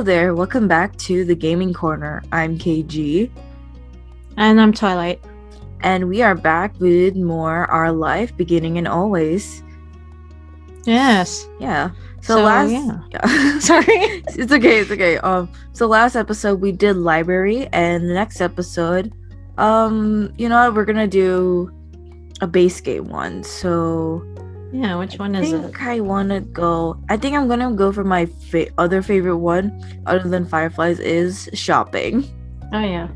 Hello there, welcome back to the Gaming Corner. I'm KG. And I'm Twilight. And we are back with more Our Life, Beginning and Always. Yes. Yeah. Yeah. Sorry. It's okay. So last episode we did library, and the next episode, we're gonna do a base game one. So yeah, which one is it? I think I'm gonna go for my other favorite one, other than Fireflies, is shopping. Oh yeah.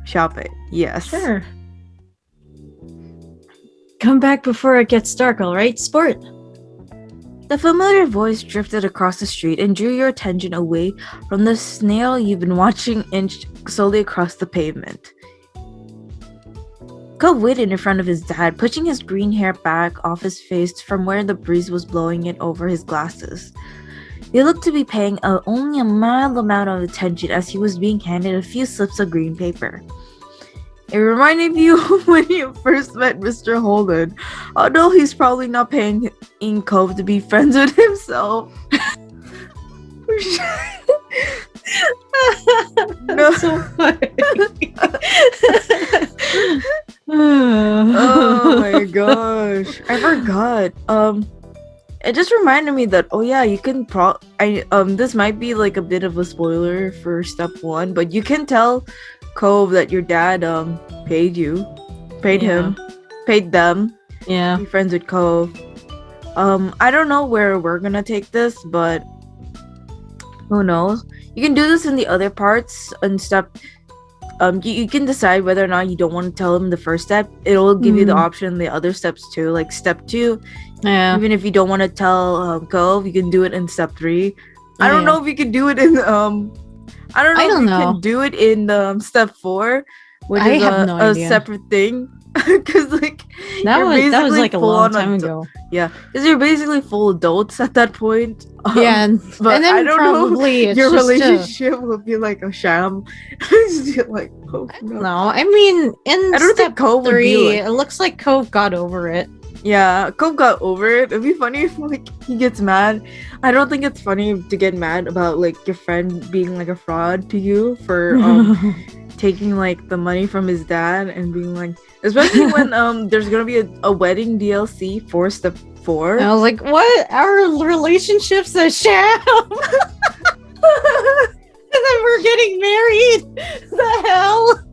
Shopping. Yes. Sure. Come back before it gets dark, alright, sport? The familiar voice drifted across the street and drew your attention away from the snail you've been watching inch slowly across the pavement. Cove waited in front of his dad, pushing his green hair back off his face from where the breeze was blowing it over his glasses. He looked to be paying only a mild amount of attention as he was being handed a few slips of green paper. It reminded you when you first met Mr. Holden, although he's probably not paying in Cove to be friends with himself. No. So funny. Oh my gosh, I forgot. It just reminded me that you can this might be like a bit of a spoiler for step 1, but you can tell Cove that your dad paid them. Yeah. Be friends with Cove. I don't know where we're gonna take this, but who knows? You can do this in the other parts and step. You can decide whether or not you don't want to tell him the first step. It'll give you the option in the other steps too, like step 2. Yeah. Even if you don't want to tell Cove, you can do it in step 3. I don't know if you can do it in can do it in step 4, which is a separate thing. Because that was like a long time ago. Yeah, because you're basically full adults at that point. Yeah, but and then I don't probably know, your relationship will be like a sham. Like, oh, no, I mean, I don't think Cove 3, it looks like Cove got over it. Yeah, Cove got over it. It'd be funny if he gets mad. I don't think it's funny to get mad about your friend being a fraud to you for taking the money from his dad and being especially when there's gonna be a wedding DLC for step 4. I was like, what? Our relationship's a sham? And then we're getting married? The hell?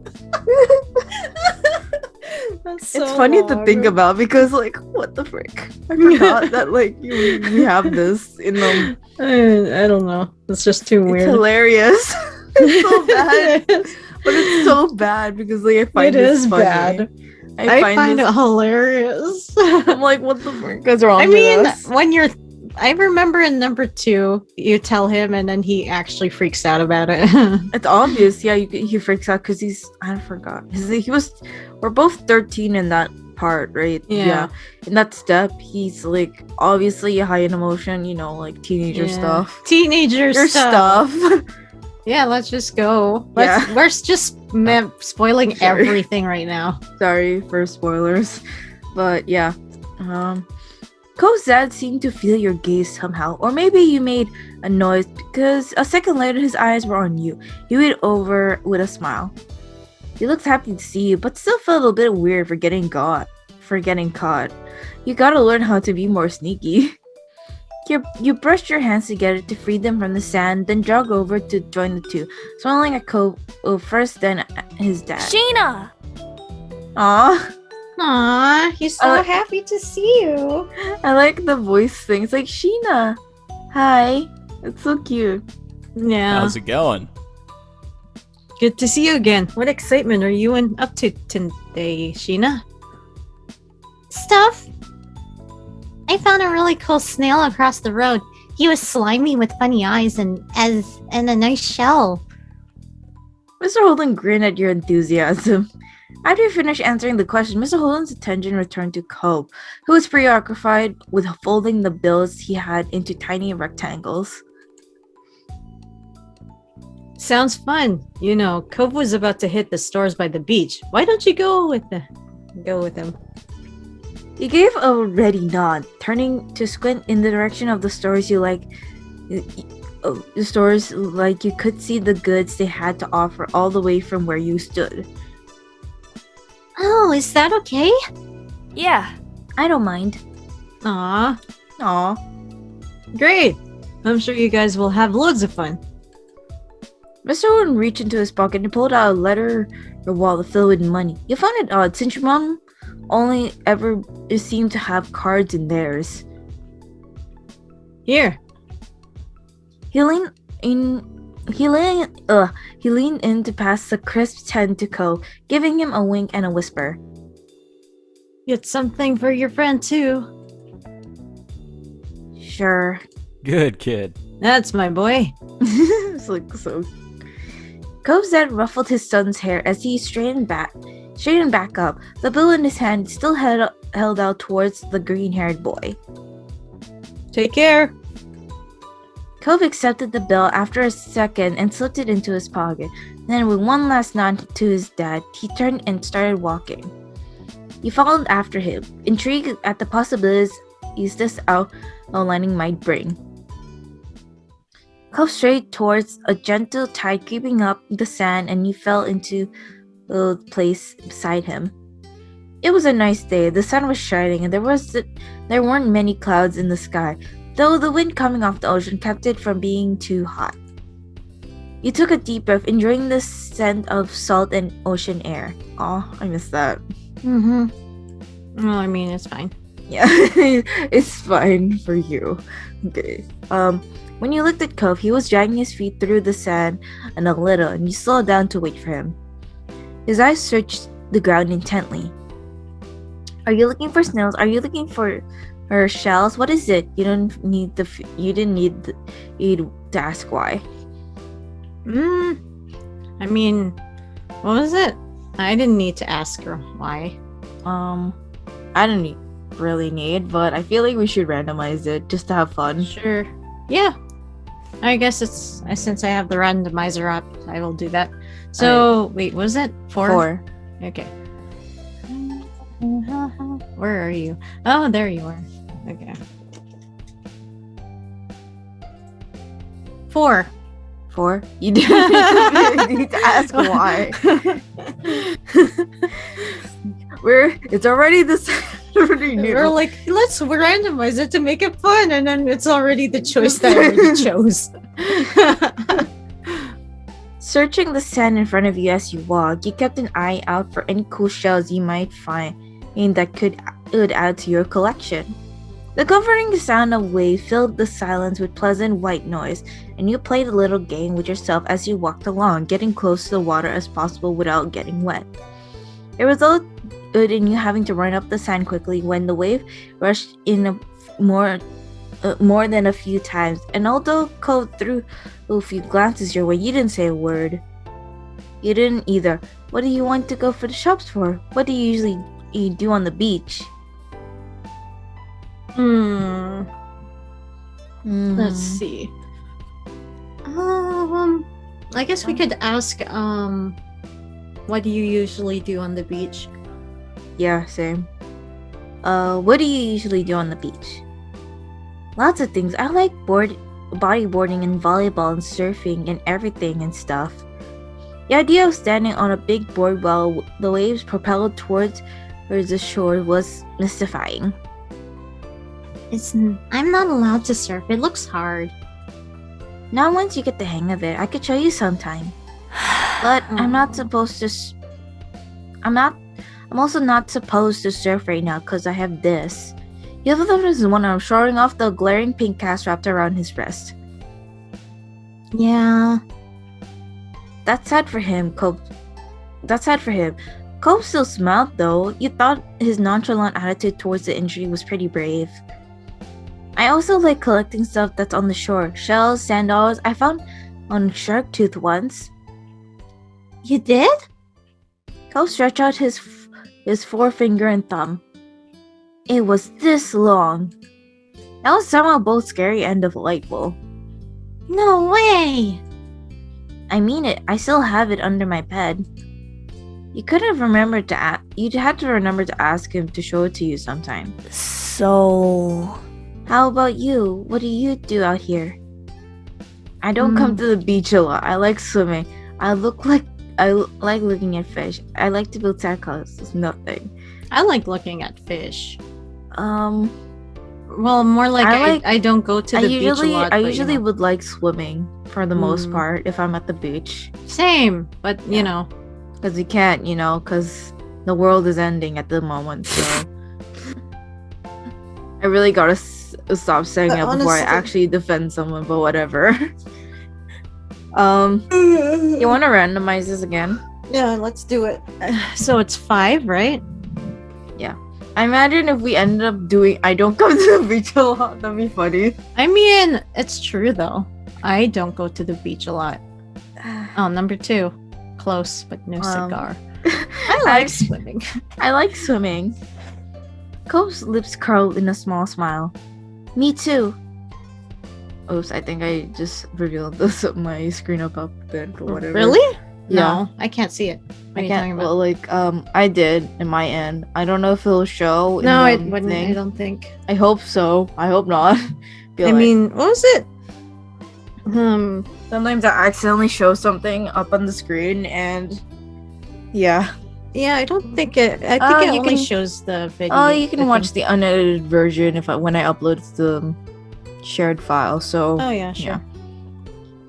It's funny to think about because what the frick? I forgot that we have this in them. I don't know. It's just too weird. It's hilarious. It's so bad. But it's so bad because I find it funny. Bad. I find it hilarious. I'm like, what the frick is wrong with us? I remember in number 2, you tell him and then he actually freaks out about it. It's obvious, yeah. He freaks out because I forgot. We're both 13 in that part, right? Yeah. In that step, he's obviously high in emotion, teenager stuff. Teenager stuff. Yeah, let's just go. We're just spoiling everything right now. Sorry for spoilers. But yeah. Cove's dad seemed to feel your gaze somehow, or maybe you made a noise because a second later his eyes were on you. He went over with a smile. He looked happy to see you, but still felt a bit weird for getting caught. You gotta learn how to be more sneaky. You brushed your hands together to free them from the sand, then jogged over to join the two, smiling at Cove first, then at his dad. Sheena! Aww, he's so happy to see you. I like the voice thing. It's like, Sheena, hi. It's so cute. Yeah. How's it going? Good to see you again. What excitement are you up to today, Sheena? Stuff. I found a really cool snail across the road. He was slimy with funny eyes and a nice shell. Mr. Holden grinned at your enthusiasm. After you finished answering the question, Mr. Holden's attention returned to Cove, who was preoccupied with folding the bills he had into tiny rectangles. Sounds fun. Cove was about to hit the stores by the beach. Why don't you go with him? He gave a ready nod, turning to squint in the direction of the stores you like. the stores, like you could see the goods they had to offer all the way from where you stood. Oh, is that okay? Yeah. I don't mind. Aw, Aw. great. I'm sure you guys will have loads of fun. Mr. Owen reached into his pocket and pulled out a letter or wallet filled with money. You found it odd since your mom only ever seemed to have cards in theirs. Here. He leaned in to pass the crisp pen to Ko, giving him a wink and a whisper. Get something for your friend too. Sure. Good kid. That's my boy. It's like so. Ko's dad ruffled his son's hair as he straightened back up, the bill in his hand still held out towards the green-haired boy. Take care. Cove accepted the bill after a second and slipped it into his pocket. Then, with one last nod to his dad, he turned and started walking. He followed after him, intrigued at the possibilities this outlining might bring. Cove strayed towards a gentle tide creeping up the sand, and he fell into the place beside him. It was a nice day. The sun was shining, and there weren't many clouds in the sky, though the wind coming off the ocean kept it from being too hot. You took a deep breath, enjoying the scent of salt and ocean air. Aw, I miss that. Mm-hmm. Well, I mean, it's fine. Yeah, it's fine for you. Okay. When you looked at Cove, he was dragging his feet through the sand and a little, and you slowed down to wait for him. His eyes searched the ground intently. Are you looking for snails? Are you looking for shells? What is it? You didn't need to ask why. I mean, what was it? I didn't need to ask her why. I don't really need, but I feel like we should randomize it just to have fun. Sure. Yeah. I guess it's since I have the randomizer up, I will do that. So wait, was it 4? 4. Okay. Where are you? Oh, there you are. Okay. 4. 4? You didn't need to ask why. It's already this. We're like, let's randomize it to make it fun, and then it's already the choice that I already chose. Searching the sand in front of you as you walk, you kept an eye out for any cool shells you might find that could add to your collection. The comforting sound of waves filled the silence with pleasant white noise, and you played a little game with yourself as you walked along, getting close to the water as possible without getting wet. It resulted in you having to run up the sand quickly when the wave rushed in more than a few times, and although Cole threw a few glances your way, you didn't say a word. You didn't either. What do you want to go for the shops for? What do you usually do on the beach? Let's see. I guess we could ask, what do you usually do on the beach? Yeah, same. What do you usually do on the beach? Lots of things. I like bodyboarding and volleyball and surfing and everything and stuff. The idea of standing on a big board while the waves propelled towards the shore was mystifying. I'm not allowed to surf. It looks hard. Now once you get the hang of it, I could show you sometime. But I'm also not supposed to surf right now because I have this. The other one is one arm showing off the glaring pink cast wrapped around his wrist. Yeah. That's sad for him, Cope. Cope still smiled though. You thought his nonchalant attitude towards the injury was pretty brave. I also like collecting stuff that's on the shore. Shells, sand dollars. I found on shark tooth once. You did? Cope stretched out his forefinger and thumb. It was this long. That was somehow both scary and delightful. No way! I mean it. I still have it under my bed. You could have remembered to you'd had to remember to ask him to show it to you sometime. So... How about you? What do you do out here? I don't come to the beach a lot. I like swimming. I like looking at fish. I like to build sandcastles. Nothing. I like looking at fish. Um, Well, more like I like- I don't go to the beach a lot. I but, usually you know. would like swimming for the most Mm. part if I'm at the beach, Same, but you Yeah. know. because we can't, because the world is ending at the moment. So I really gotta stop saying But that before I honestly- actually defend someone. But whatever. You want to randomize this again? Yeah, let's do it. So it's 5, right? I imagine if we ended up doing I don't come to the beach a lot, that'd be funny. I mean, it's true though. I don't go to the beach a lot. Oh, number 2. Close, but no cigar. I like swimming. I like swimming. Cove's lips curled in a small smile. Me too. Oops, I think I just revealed this my screen up then, but whatever. Really? Yeah. No, I can't see it. What are you talking about? Well, I did in my end. I don't know if it'll show. No, in it the wouldn't. thing. I don't think. I hope so. I hope not. I mean, what was it? sometimes I accidentally show something up on the screen, and yeah. Yeah, I don't think it. I Oh, think it you only can- shows the video. Oh, you I can watch think. the unedited version when I upload the shared file. So Oh yeah, sure.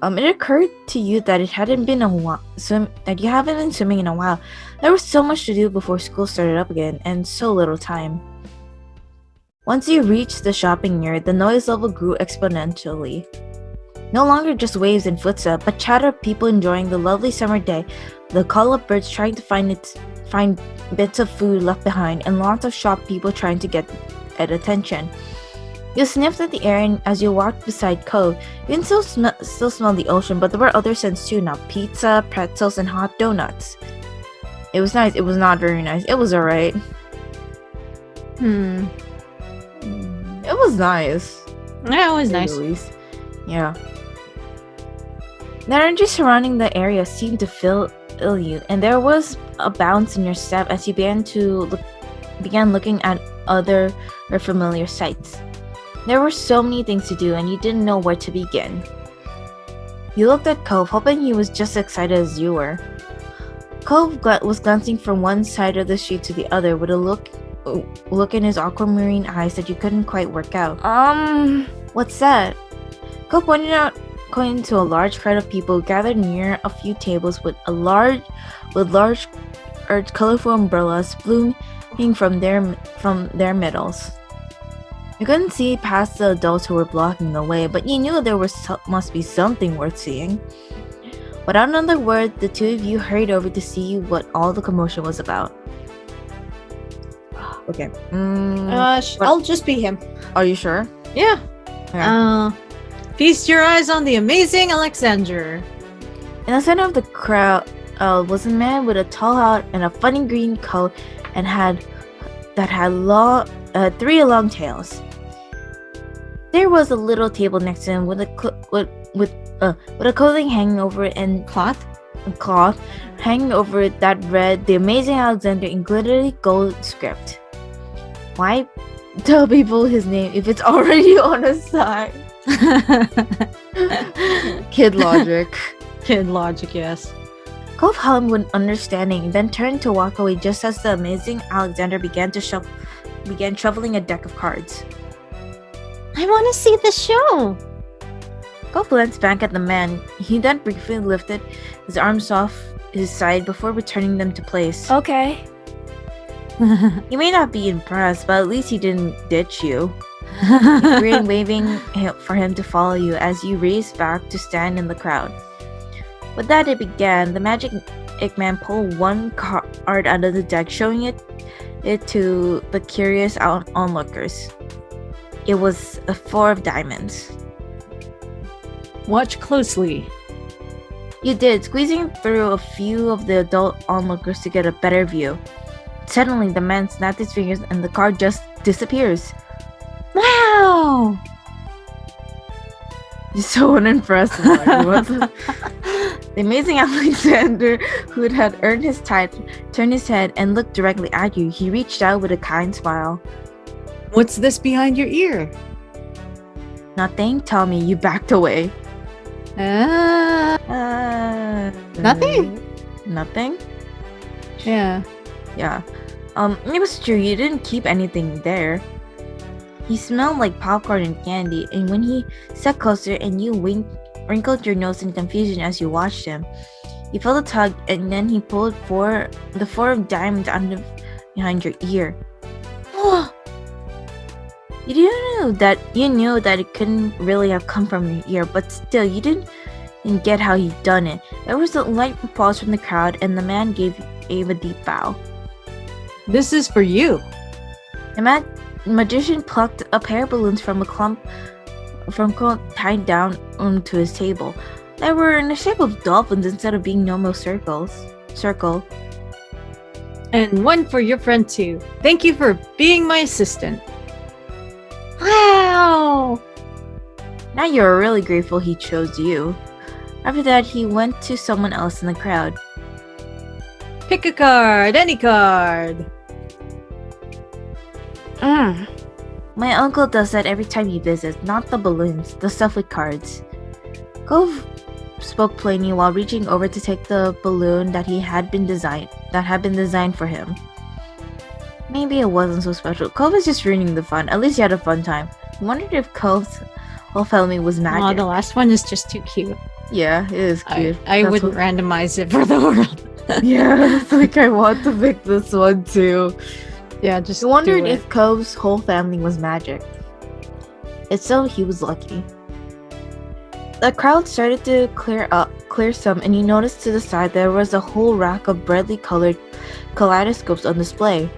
It occurred to you that it hadn't been a while, that you haven't been swimming in a while. There was so much to do before school started up again, and so little time. Once you reached the shopping area, the noise level grew exponentially. No longer just waves and footsteps, but chatter of people enjoying the lovely summer day, the call of birds trying to find bits of food left behind, and lots of shop people trying to get at attention. You sniffed at the air, and as you walked beside Cove, you can still smell the ocean, but there were other scents too, now pizza, pretzels, and hot donuts. It was nice. It was not very nice. It was alright. It was nice. Yeah, it was to say nice. the least. Yeah. The energy surrounding the area seemed to fill you, and there was a bounce in your step as you began looking at other or familiar sights. There were so many things to do, and you didn't know where to begin. You looked at Cove, hoping he was just as excited as you were. Cove was glancing from one side of the street to the other with a look in his aquamarine eyes that you couldn't quite work out. What's that? Cove pointed to a large crowd of people gathered near a few tables with large colorful umbrellas blooming from their middles. You couldn't see past the adults who were blocking the way, but you knew there must be something worth seeing. Without another word, the two of you hurried over to see what all the commotion was about. Okay. I'll just be him. Are you sure? Yeah. Okay. Feast your eyes on the amazing Alexander. In the center of the crowd was a man with a tall hat and a funny green coat, and had three long tails. There was a little table next to him with a clothing hanging over it and cloth hanging over it that read "The Amazing Alexander" in glittery gold script. Why tell people his name if it's already on a sign? Kid logic. Kid logic, yes. Cove held with understanding, then turned to walk away just as the amazing Alexander began shuffling a deck of cards. I want to see the show. Cove glanced back at the man. He then briefly lifted his arms off his side before returning them to place. Okay. You may not be impressed, but at least he didn't ditch you. You grinned, waving for him to follow you as you raced back to stand in the crowd. With that, it began. The magic man pulled one card out of the deck, showing it to the curious onlookers. It was a 4 of diamonds. Watch closely. You did, squeezing through a few of the adult onlookers to get a better view. Suddenly, the man snapped his fingers and the card just disappears. Wow. You're so unimpressed. The amazing Alexander, who had earned his title, turned his head and looked directly at you. He reached out with a kind smile. What's this behind your ear? Nothing? Tell me. You backed away. Nothing? Nothing? Yeah. Yeah. It was true, you didn't keep anything there. He smelled like popcorn and candy, and when he sat closer and you wrinkled your nose in confusion as you watched him, you felt a tug, and then he pulled the four of diamonds out of behind your ear. You knew that it couldn't really have come from your ear, but still, you didn't get how he'd done it. There was a light applause from the crowd, and the man gave a deep bow. This is for you. The magician plucked a pair of balloons from a clump tied down onto his table. They were in the shape of dolphins instead of being normal circle. And one for your friend too. Thank you for being my assistant. Wow! Now you're really grateful he chose you. After that, he went to someone else in the crowd. Pick a card, any card. My uncle does that every time he visits, not the balloons, the stuff with cards. Cove spoke plainly while reaching over to take the balloon that had been designed for him. Maybe it wasn't so special. Cove is just ruining the fun. At least he had a fun time. I wondered if Cove's whole family was Oh, magic. the last one is just too cute. Yeah, it is cute. I wouldn't randomize it for the world. Yeah, it's like I want to pick this one too. Yeah, just I wondered do it. if Cove's whole family was magic. If so, he was lucky. The crowd started to clear some, and you noticed to the side there was a whole rack of brightly colored kaleidoscopes on display.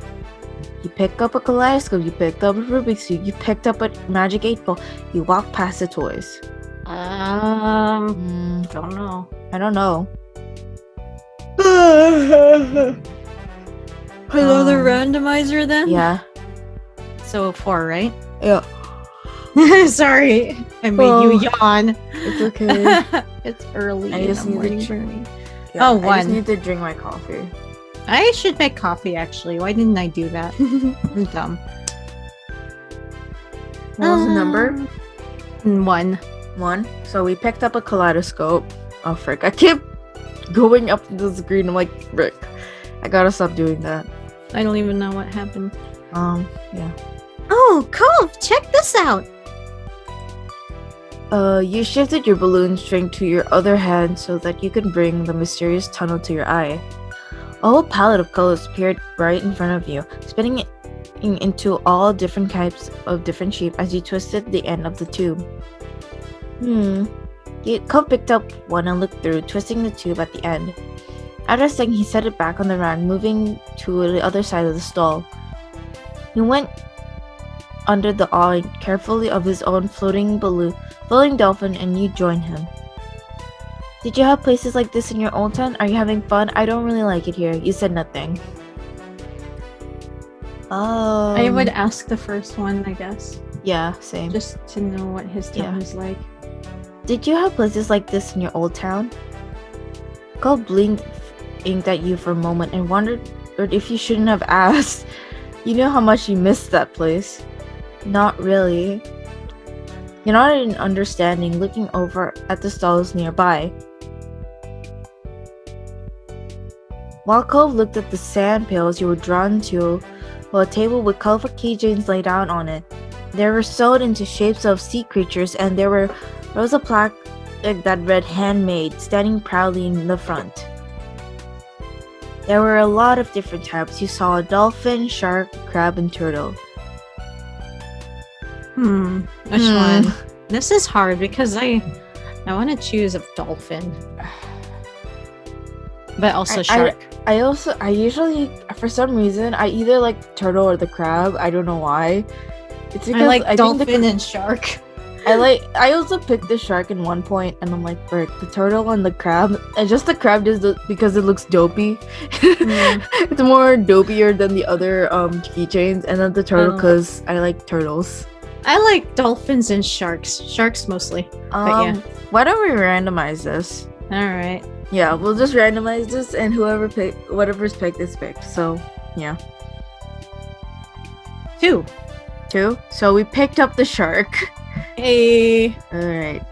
You picked up a kaleidoscope, you picked up a Rubik's Cube, you picked up a magic 8-ball, you walked past the toys. Don't know. I don't know. Another randomizer then? Yeah. So 4, right? Yeah. Sorry, I made you yawn. It's okay. It's early I in just the need to morning drink- for me. Yeah, Oh, I just one. need to drink my coffee. I should make coffee actually. Why didn't I do that? I'm dumb. What was the number? 1. 1. So we picked up a kaleidoscope. Oh frick. I keep going up the screen. I'm like, frick. I gotta stop doing that. I don't even know what happened. Yeah. Oh, Cove, check this out! You shifted your balloon string to your other hand so that you could bring the mysterious tunnel to your eye. A whole palette of colors appeared right in front of you, spinning it into all different types of different shape as you twisted the end of the tube. Cove picked up one and looked through, twisting the tube at the end. After a second, he set it back on the round, moving to the other side of the stall. He went under the eye carefully of his own floating dolphin, and you joined him. Did you have places like this in your old town? Are you having fun? I don't really like it here. You said nothing. I would ask the first one, I guess. Yeah, same. Just to know what his town is like. Did you have places like this in your old town? Cole blinked at you for a moment and wondered if you shouldn't have asked. You know how much you missed that place. Not really. You nodded in understanding, looking over at the stalls nearby. While Cove looked at the sand pails, you were drawn to a table with colorful keychains laid out on it. They were sewed into shapes of sea creatures, and there was a plaque that read "Handmade" standing proudly in the front. There were a lot of different types. You saw a dolphin, shark, crab, and turtle. Which one? This is hard because I want to choose a dolphin. But also shark. I usually, for some reason, I either like the turtle or the crab. I don't know why. It's because I like think dolphin and shark. I also picked the shark in one point, and I'm like, frick, the turtle and the crab. And just the crab because it looks dopey. It's more dopier than the other keychains, and then the turtle because I like turtles. I like dolphins and sharks. Sharks mostly. But yeah. Why don't we randomize this? Alright. Yeah, we'll just randomize this, and whatever's picked is picked. So, yeah. 2. 2. So we picked up the shark. Hey. Alright.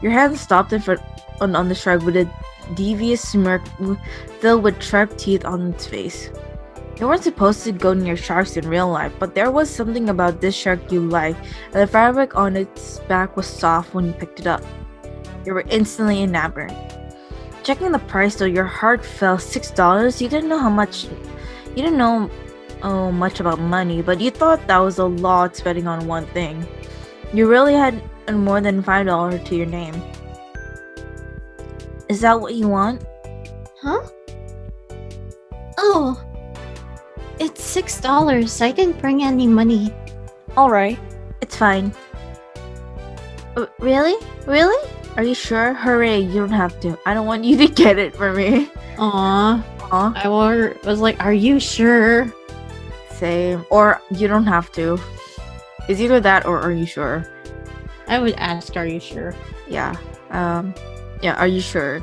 Your hand stopped in front on the shark with a devious smirk filled with sharp teeth on its face. You weren't supposed to go near sharks in real life, but there was something about this shark you liked, and the fabric on its back was soft when you picked it up. You were instantly enamored. Checking the price though, your heart fell. $6. You didn't know how much. You didn't know much about money, but you thought that was a lot spending on one thing. You really had more than $5 to your name. Is that what you want? Huh? Oh, it's $6. I didn't bring any money. Alright, it's fine. Really? Really? Are you sure? Hooray, you don't have to. I don't want you to get it for me. Aw. Aw, I was like, are you sure? same. Or you don't have to. It's either that or are you sure? I would ask, are you sure? Yeah. Yeah, are you sure?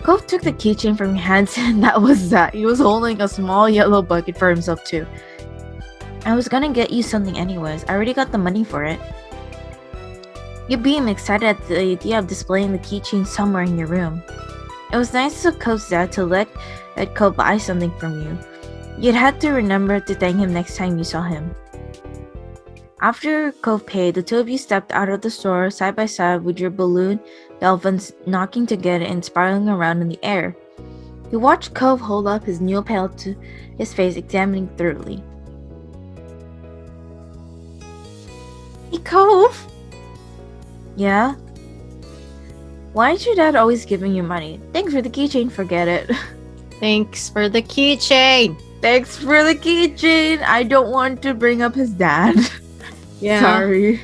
Cove took the keychain from your hands and that was that. He was holding a small yellow bucket for himself too. I was gonna get you something anyways. I already got the money for it. You beam excited at the idea of displaying the keychain somewhere in your room. It was nice of Cove's dad to let Cove buy something from you. You'd had to remember to thank him next time you saw him. After Cove paid, the two of you stepped out of the store side by side with your balloon dolphins knocking together and spiraling around in the air. You watched Cove hold up his new pail to his face, examining thoroughly. Hey, Cove! Yeah? Why is your dad always giving you money? Thanks for the keychain, forget it. Thanks for the keychain! Thanks for the keychain! I don't want to bring up his dad. Yeah. Sorry.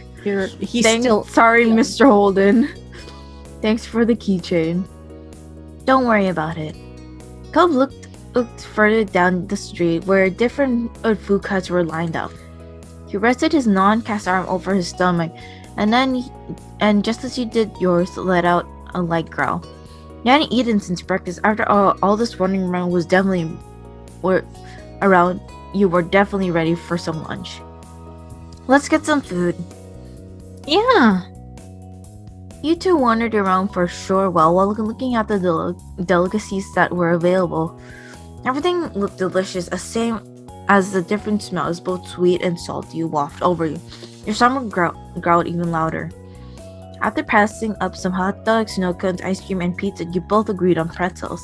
He's still... Sorry, young. Mr. Holden. Thanks for the keychain. Don't worry about it. Cove looked further down the street where different food carts were lined up. He rested his non-cast arm over his stomach, and just as you did, yours let out a light growl. You hadn't eaten since breakfast. After all this running around was you were definitely ready for some lunch. Let's get some food. Yeah. You two wandered around for a short while looking at the delicacies that were available. Everything looked delicious, the same as the different smells, both sweet and salty, wafted over you. Your stomach growled even louder. After passing up some hot dogs, snow cones, ice cream, and pizza, you both agreed on pretzels.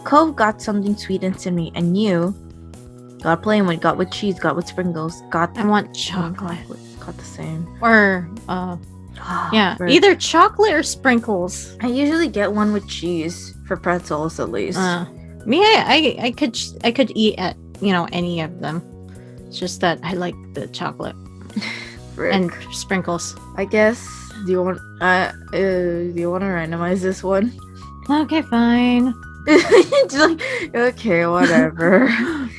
Cove got something sweet and simmy, and you got plain one, got with cheese, got with sprinkles, got... I want chocolate. Got the same. Or, yeah, Right. either chocolate or sprinkles. I usually get one with cheese for pretzels at least. Me, I could eat at, any of them. It's just that I like the chocolate Frick. and sprinkles. I guess. Do you want to randomize this one? Okay, fine. Just like, okay, whatever.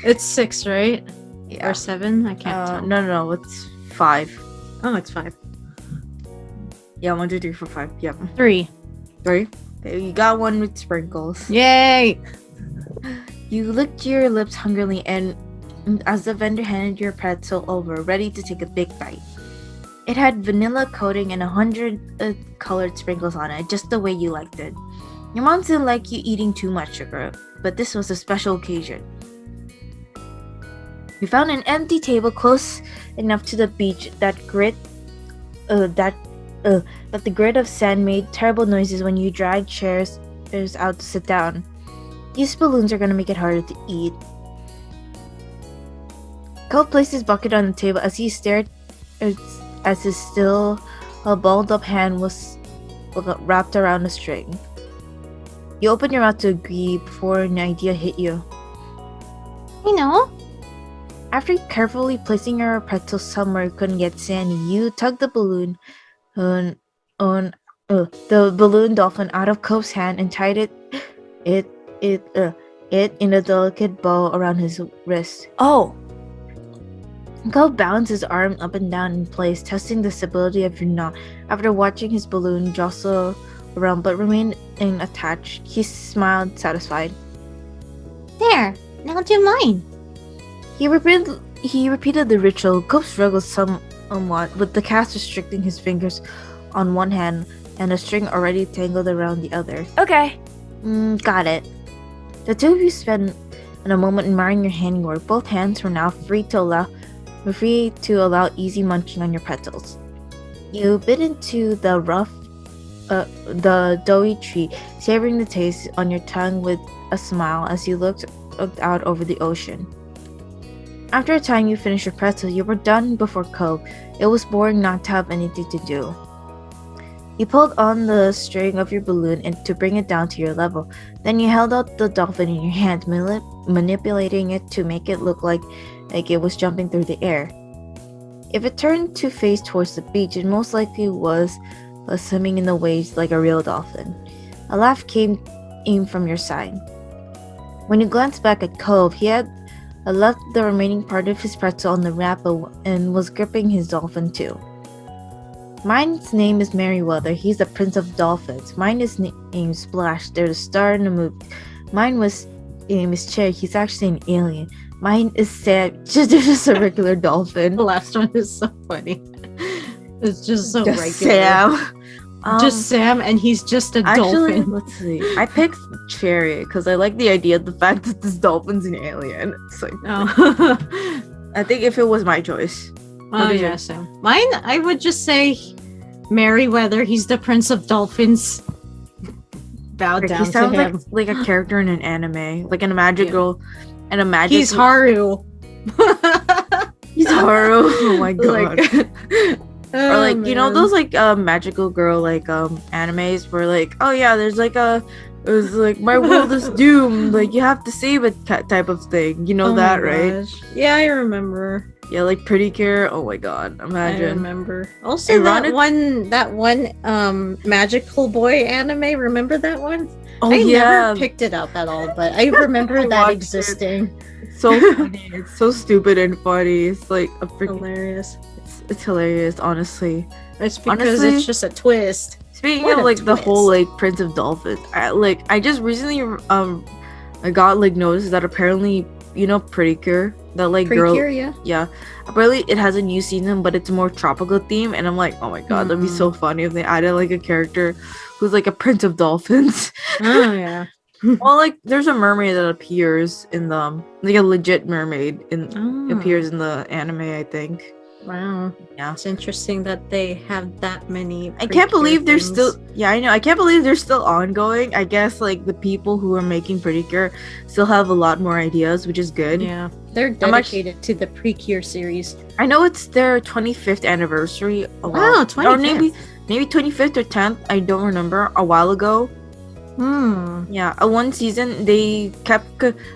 It's 6, right? Yeah. Or 7? I can't tell. No, it's 5. Oh, it's 5. Yeah, 1, 2, 3, 4, 5. Yep. 3. 3. Okay, you got one with sprinkles. Yay! You licked your lips hungrily, and as the vendor handed your pretzel over, ready to take a big bite. It had vanilla coating and 100 colored sprinkles on it, just the way you liked it. Your mom didn't like you eating too much sugar, but this was a special occasion. You found an empty table close enough to the beach that the grit of sand made terrible noises when you dragged chairs out to sit down. These balloons are gonna make it harder to eat. Cole placed his bucket on the table as he stared as his still balled up hand was wrapped around a string. You opened your mouth to agree before an idea hit you. After carefully placing your pretzel somewhere it couldn't get sandy, you tugged the balloon the balloon dolphin out of Cove's hand and tied it in a delicate bow around his wrist. Oh! Cove balanced his arm up and down in place, testing the stability of your knot. After watching his balloon jostle around but remain attached, he smiled, satisfied. There, now do mine. He repeated the ritual. Cove struggled somewhat, with the cast restricting his fingers on one hand and a string already tangled around the other. Okay. Got it. The two of you spend a moment admiring your handiwork. Both hands were now free to allow easy munching on your pretzels. You bit into the doughy treat, savoring the taste on your tongue with a smile as you looked out over the ocean. After a time you finished your pretzel, you were done before Cove. It was boring not to have anything to do. You pulled on the string of your balloon to bring it down to your level. Then you held out the dolphin in your hand, manipulating it to make it look like it was jumping through the air. If it turned to face towards the beach, it most likely was swimming in the waves like a real dolphin. A laugh came from your side. When you glanced back at Cove, he had left the remaining part of his pretzel on the wrap and was gripping his dolphin too. Mine's name is Merryweather. He's the Prince of Dolphins. Mine is named Splash. They're the star in the movie. Mine name is Cherry. He's actually an alien. Mine is Sam. Just a regular dolphin. The last one is so funny. It's just so Just regular. Sam. Just Sam, and he's just a Actually, dolphin. let's see. I picked Cherry because I like the idea of the fact that this dolphin's an alien. It's like, Oh, I think if it was my choice. oh did you- yeah, Sam. Mine, I would just say Merryweather. He's the Prince of Dolphins. Bow Like, down he to sounds him. like a character in an anime, like in a magical, and a magic. He's Haru. He's Haru. Oh my god. Oh, Or like you know man. those like magical girl like animes where like, oh yeah, there's like it was like my world is doomed, like you have to save it type of thing. You know Oh my that, right? gosh. Yeah, I remember. Yeah, like Pretty Cure. Oh my god, I imagine. remember. Also, Ironic- that one magical boy anime. Remember that one? Oh I yeah, never picked it up at all, but I remember I that watched it. existing. it's so funny. It's so stupid and funny. It's like a freaking. Hilarious. It's hilarious, honestly. It's because Honestly- it's just a twist. Speaking What of a like the whole twist. like Prince of Dolphins, I just recently I got like noticed that apparently Pretty Cure, that like girl, Precure, yeah, apparently it has a new season, but it's more tropical theme, and I'm like, oh my god, that'd be so funny if they added like a character who's like a Prince of Dolphins. Oh yeah. Well, like there's a mermaid that appears in the like a legit mermaid Oh, appears in the anime, I think. wow. Yeah. It's interesting that they have that many. I can't Precure believe they're things. still. Yeah, I know. I can't believe they're still ongoing. I guess like the people who are making Pretty Cure still have a lot more ideas, which is good. Yeah, they're I'm dedicated to the Precure series. I know it's their 25th anniversary. Wow, 25th. Or maybe 25th or 10th. I don't remember. A while ago. Yeah, one season they kept.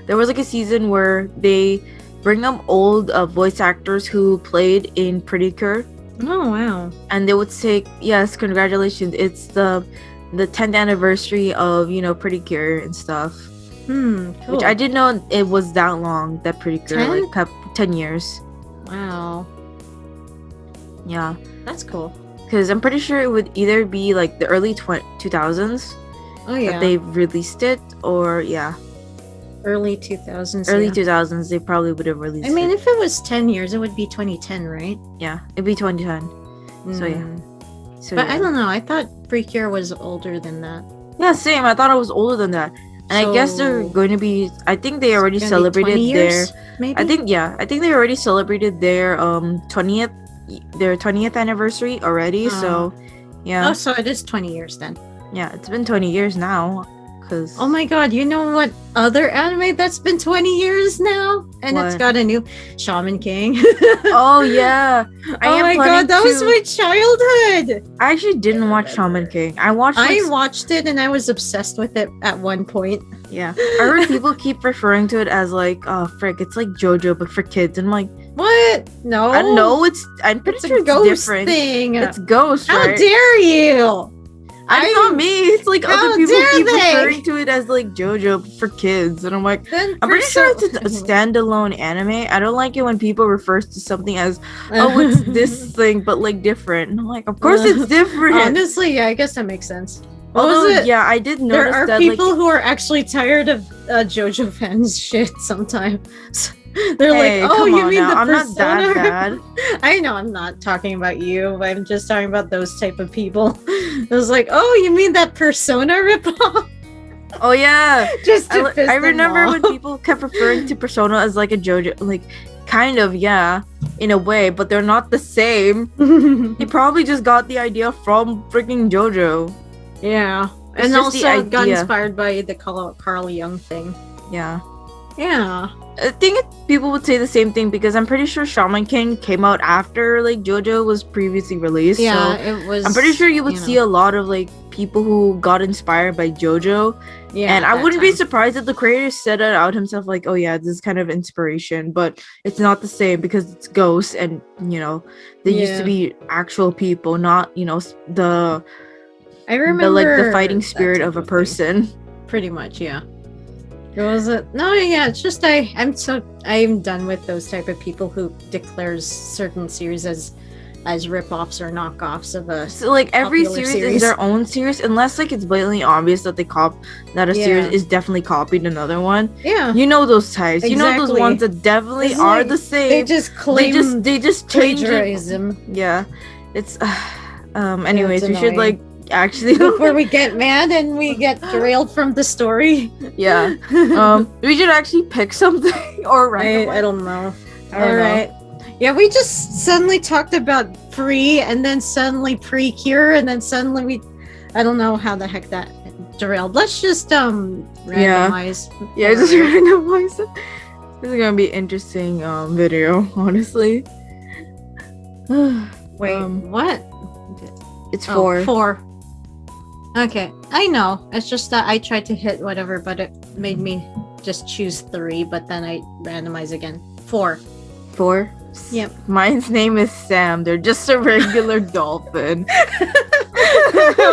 There was like a season where they bring up old voice actors who played in Pretty Cure. Oh wow. And they would say, yes, congratulations, it's the 10th anniversary of Pretty Cure and stuff. Cool. Which I didn't know it was that long, that Pretty Cure 10? like kept 10 years. Wow, Yeah, that's cool. because I'm pretty sure it would either be like the early 2000s Oh yeah, that they released it, or early 2000s. early yeah. 2000s they probably would have released I mean, it. if it was 10 years, it would be 2010, right? Yeah, it'd be 2010. So yeah. Mm. So But yeah. I don't know. I thought Precure was older than that. Yeah, same. I thought it was older than that. And I guess they're So- going to be. I think they already It's gonna be 20 celebrated their. years, maybe. I think they already celebrated their 20th anniversary already. So yeah, Oh, so it is 20 years then. yeah, it's been 20 years now. Cause Oh my god, you know what other anime that's been 20 years now? And it's What? got a new Shaman King. oh yeah, I Oh am my planning god, that was to- my childhood. I actually didn't watch Shaman King. I watched. I Like, watched it and I was obsessed with it at one point. yeah, I heard people keep referring to it as like, oh frick, it's like JoJo but for kids. And I'm like, What? No. I don't know. I'm pretty It's a sure it's ghost different. thing. It's Ghost, How right? dare you? It's not me. It's like How other people dare keep they? referring to it as like JoJo for kids, and I'm like, Then I'm for pretty sure so- it's a standalone anime. I don't like it when people refers to something as, oh, it's this thing, but like different. And I'm like, of course it's different. Honestly, yeah, I guess that makes sense. What Although, was it? yeah, I did notice There are that people like, who are actually tired of JoJo fans shit sometimes. They're Hey, like, oh, come you on mean now. the I'm not persona? that bad. I know I'm not talking about you, but I'm just talking about those type of people. It was like, oh, you mean that persona ripoff? Oh yeah. Just to piss I them remember when off. people kept referring to Persona as like a JoJo, like kind of, yeah, in a way, but they're not the same. They probably just got the idea from freaking JoJo. Yeah. It's And just the also got idea. inspired by the Carl Jung thing. Yeah. Yeah. I think people would say the same thing because I'm pretty sure Shaman King came out after like JoJo was previously released. Yeah, So it was. I'm pretty sure you would see know. a lot of like people who got inspired by JoJo. Yeah, and at I that wouldn't be time. surprised if the creator said it out himself, like, oh yeah, this is kind of inspiration, but it's not the same because it's ghosts and, you know, they used to be actual people, not, you know, the I remember the fighting that spirit type of a thing. person. Pretty much, yeah. It was a no, yeah. It's just I'm done with those type of people who declares certain series as rip-offs or knockoffs of a. So like every popular series is their own series, unless like it's blatantly obvious that that a series is definitely copied another one. Yeah, You know those types. You know those Exactly. ones that definitely It's are like the same. they just claim they just change it. plagiarism. Yeah, it's anyways, it's we should annoying. like actually Before we get mad and we get derailed from the story. yeah. We should actually pick something or rank I don't know. I don't All know. right. Yeah, we just suddenly talked about free and then suddenly pre-cure and then suddenly I don't know how the heck that derailed. Let's just randomize. Yeah, just randomize it. This is gonna be interesting video, honestly. Wait, what? It's Oh, 4. 4. Okay, I know. It's just that I tried to hit whatever, but it made me just choose 3, but then I randomize again. 4. 4? Yep. Mine's name is Sam. They're just a regular dolphin.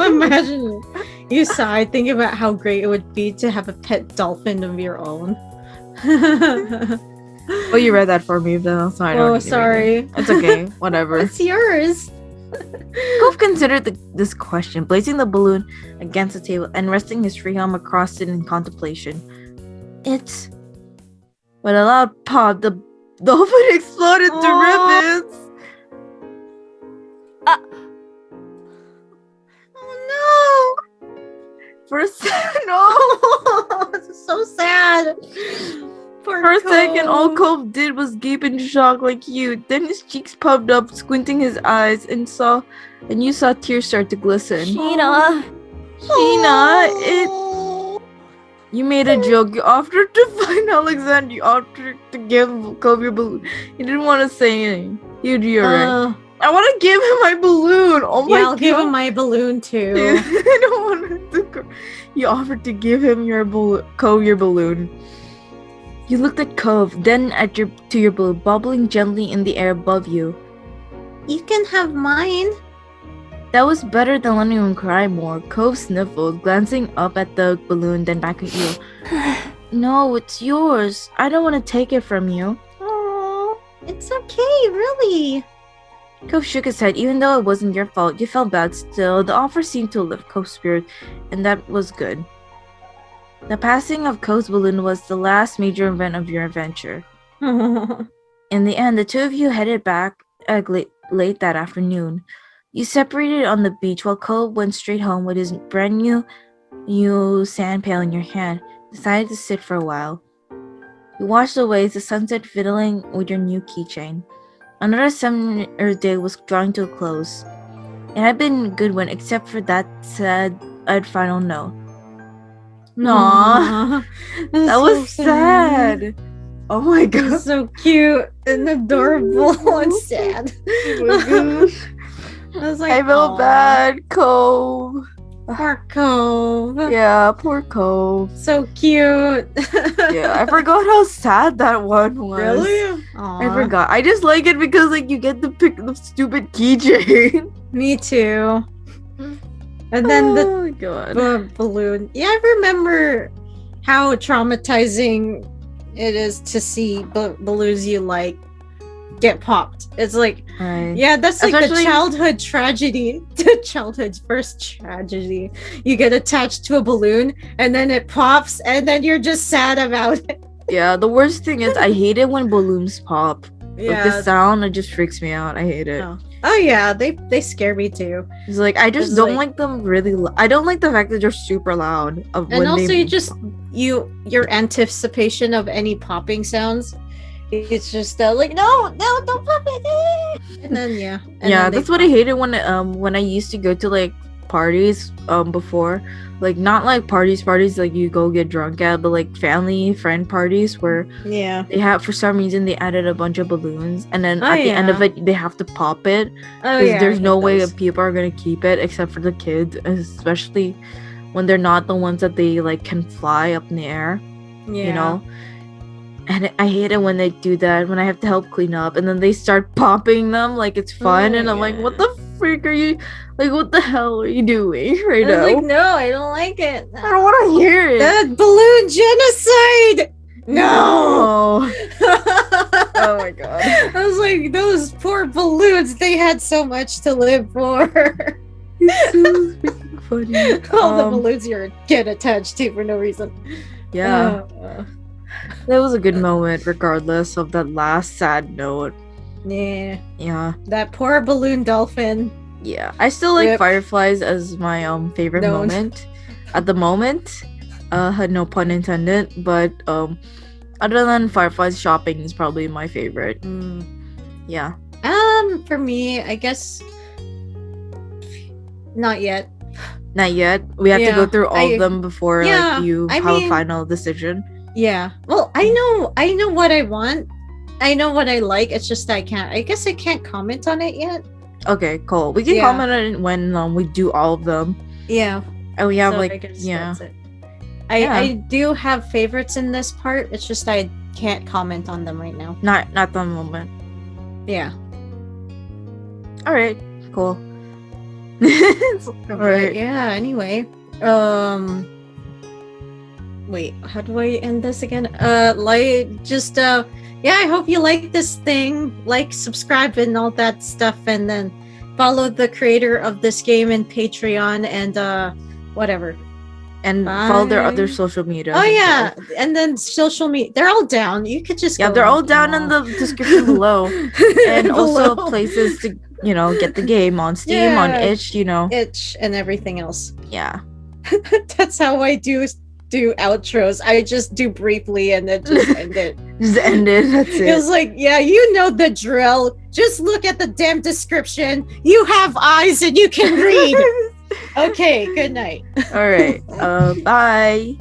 Imagine you sigh, think about how great it would be to have a pet dolphin of your own. Oh, you read that for me, though, so I don't Oh, need to read sorry. it. It's okay. Whatever. It's yours. Cove considered this question, placing the balloon against the table and resting his free arm across it in contemplation. It's... With a loud pop, the dolphin exploded to ribbons. Oh For a second, no! It's so sad. For a second, all Cove did was gape in shock like you. Then his cheeks puffed up, squinting his eyes, and you saw tears start to glisten. Sheena. You made a joke. You offered to find Alexander. You offered to give Cove your balloon. You didn't want to say anything. You do your right. I want to give him my balloon. Oh my yeah, god. I'll give him my balloon too. I don't want to. You offered to give him your Cove your balloon. You looked at Cove, then to your balloon, bubbling gently in the air above you. You can have mine. That was better than letting him cry more. Cove sniffled, glancing up at the balloon, then back at you. No, it's yours. I don't want to take it from you. Oh, it's okay, really. Cove shook his head. Even though it wasn't your fault, you felt bad still. The offer seemed to lift Cove's spirit, and that was good. The passing of Cove's balloon was the last major event of your adventure. In the end, the two of you headed back late that afternoon. You separated on the beach while Cove went straight home with his brand new sand pail in your hand, decided to sit for a while. You watched the waves, the sunset fiddling with your new keychain. Another summer day was drawing to a close. It had been a good one, except for that sad final note. Aww, that was sad. Oh my god, It's so cute and adorable and sad. Oh my gosh. I was like, I felt "Aw, bad, Cove. Poor Cove. Yeah, poor Cove. So cute. Yeah, I forgot how sad that one was. Really? I forgot. I just like it because like you get to pick the stupid keychain. Me too. And then oh my god. the balloon. Yeah, I remember how traumatizing it is to see balloons you like get popped. It's like, Right. yeah, that's like the Especially- childhood tragedy. The childhood's first tragedy. You get attached to a balloon and then it pops and then you're just sad about it. Yeah, the worst thing is I hate it when balloons pop. Like the Yeah. sound, it just freaks me out. I hate it. Oh yeah, they scare me too. It's like I just It's don't like- like them really. I don't like the fact that they're super loud. Of And when also, they, your anticipation of any popping sounds, it's just like no, don't pop it. And then yeah, then they that's what I pop. hated when I used to go to like parties before, like not like parties like you go get drunk at, but like family friend parties where Yeah. they have, for some reason they added a bunch of balloons and then Oh, at the end of yeah. it they have to pop it Oh because yeah. there's I no hate way those. that people are gonna keep it except for the kids, especially when they're not the ones that they like can fly up in the air, Yeah. you know. And I hate it when they do that, when I have to help clean up and then they start popping them like it's fun, Oh, and I'm like, what yeah. the freak are you, like what the hell are you doing right I was now? like, no, I don't like it. I don't want to hear it. That balloon genocide. No. No. Oh my god. I was like, those poor balloons. They had so much to live for. It's so freaking funny. All the balloons you're get attached to for no reason. Yeah, Uh, that was a good moment regardless of that last sad note. yeah. Yeah. That poor balloon dolphin. Yeah. I still like Rip. Fireflies as my favorite Don't. moment at the moment. No pun intended, but other than Fireflies, shopping is probably my favorite. Yeah. For me, I guess not yet. Not yet. We have to go Yeah, through all of them before yeah, like you I have mean- a final decision. Yeah. Well, I know what I want. I know what I like. It's just I can't comment on it yet. Okay, cool. We can Yeah. comment on it when we do all of them. Yeah. And we have So I like, guess yeah. that's it. Yeah. I do have favorites in this part. It's just I can't comment on them right now. Not the moment. Yeah. All right, cool. All But right. yeah, anyway. Wait, how do I end this again? Yeah, I hope you like this thing. Like, subscribe, and all that stuff, and then follow the creator of this game in Patreon and whatever. And follow their other Bye. social media. Oh yeah, and then social media. They're all down. You could just Yeah, go they're and all look them down in all. the description below. And also Below. places to, get the game on Steam, on Yeah. Itch, Itch and everything else. Yeah. That's how I do outros. I just do briefly and then just end it. Just end it. That's It it. was like, yeah, you know the drill. Just look at the damn description. You have eyes and you can read. Okay, good night. All right. Bye.